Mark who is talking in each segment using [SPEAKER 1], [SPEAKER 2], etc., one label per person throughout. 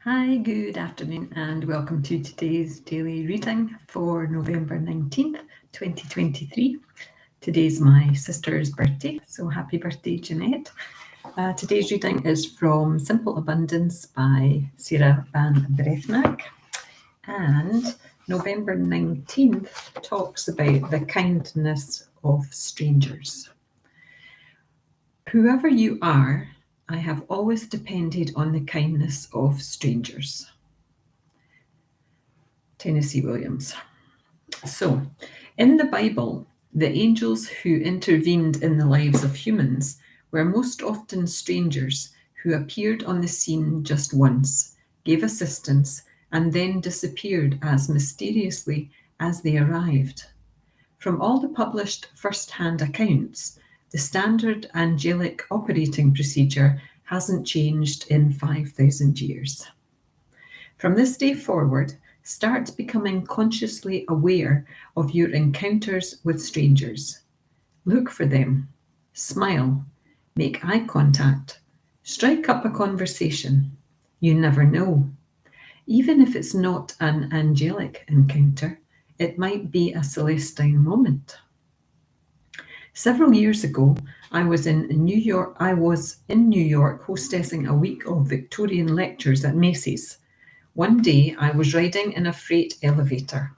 [SPEAKER 1] Hi, good afternoon, and welcome to today's daily reading for November 19th, 2023. Today's my sister's birthday, so happy birthday, Jeanette. Today's reading is from Simple Abundance by Sarah Ban Breathnach, and November 19th talks about the kindness of strangers. Whoever you are, I have always depended on the kindness of strangers. Tennessee Williams. So, in the Bible, the angels who intervened in the lives of humans were most often strangers who appeared on the scene just once, gave assistance, and then disappeared as mysteriously as they arrived. From all the published first-hand accounts, the standard angelic operating procedure hasn't changed in 5,000 years. From this day forward, start becoming consciously aware of your encounters with strangers. Look for them, smile, make eye contact, strike up a conversation. You never know. Even if it's not an angelic encounter, it might be a celestine moment. Several years ago, I was in New York hostessing a week of Victorian lectures at Macy's. One day I was riding in a freight elevator.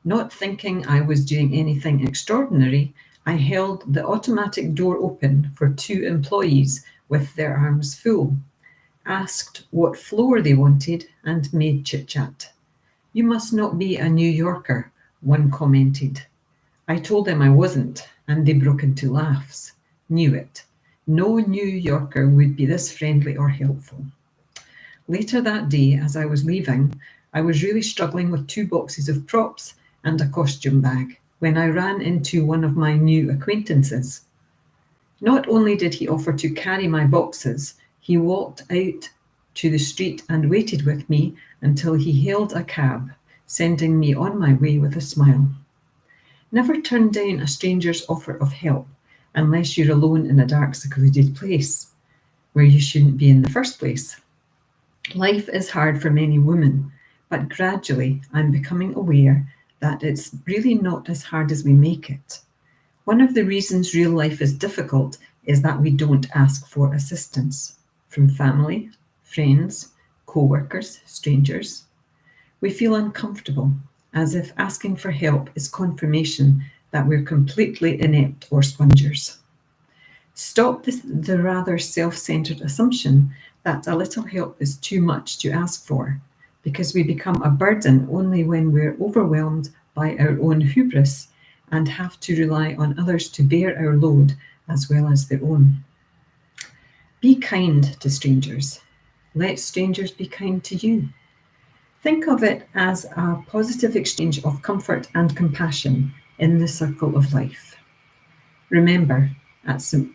[SPEAKER 1] Not thinking I was doing anything extraordinary, I held the automatic door open for two employees with their arms full, asked what floor they wanted, and made chit-chat. "You must not be a New Yorker," one commented. I told them I wasn't, and they broke into laughs. Knew it. No New Yorker would be this friendly or helpful. Later that day, as I was leaving, I was really struggling with 2 boxes of props and a costume bag when I ran into one of my new acquaintances. Not only did he offer to carry my boxes, he walked out to the street and waited with me until he hailed a cab, sending me on my way with a smile. Never turn down a stranger's offer of help unless you're alone in a dark, secluded place where you shouldn't be in the first place. Life is hard for many women, but gradually I'm becoming aware that it's really not as hard as we make it. One of the reasons real life is difficult is that we don't ask for assistance from family, friends, co-workers, strangers. We feel uncomfortable, as if asking for help is confirmation that we're completely inept or spongers. Stop the rather self-centered assumption that a little help is too much to ask for, because we become a burden only when we're overwhelmed by our own hubris and have to rely on others to bear our load as well as their own. Be kind to strangers. Let strangers be kind to you. Think of it as a positive exchange of comfort and compassion in the circle of life. Remember, at St.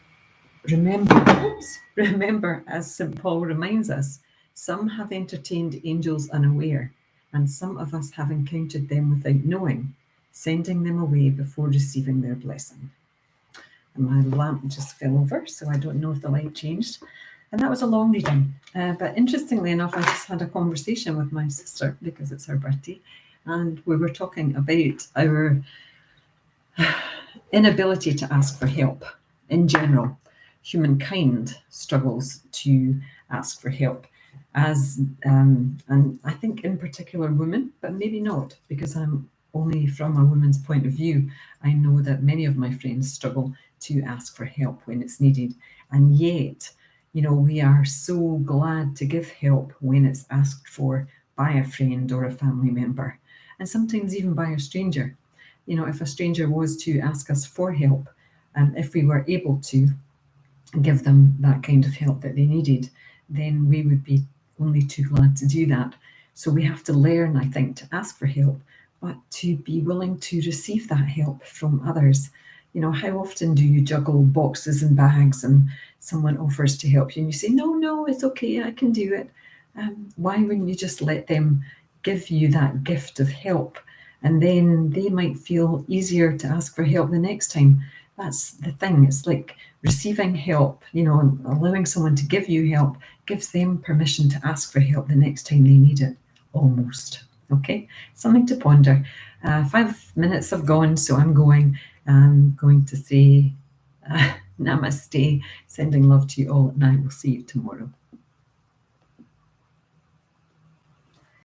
[SPEAKER 1] Remember, as St. Paul reminds us, some have entertained angels unaware, and some of us have encountered them without knowing, sending them away before receiving their blessing. And my lamp just fell over, so I don't know if the light changed. And that was a long reading. But interestingly enough, I just had a conversation with my sister because it's her birthday, and we were talking about our inability to ask for help in general. Humankind struggles to ask for help, and I think in particular women, but maybe not, because I'm only from a woman's point of view. I know that many of my friends struggle to ask for help when it's needed, and yet, we are so glad to give help when it's asked for by a friend or a family member, and sometimes even by a stranger. If a stranger was to ask us for help, and if we were able to give them that kind of help that they needed, then we would be only too glad to do that. So we have to learn, I think, to ask for help, but to be willing to receive that help from others. How often do you juggle boxes and bags and someone offers to help you and you say, no, it's okay, I can do it. Why wouldn't you just let them give you that gift of help? And then they might feel easier to ask for help the next time. That's the thing. It's like receiving help, allowing someone to give you help gives them permission to ask for help the next time they need it, almost. Okay, something to ponder. 5 minutes have gone, so I'm going to say namaste, sending love to you all, and I will see you tomorrow.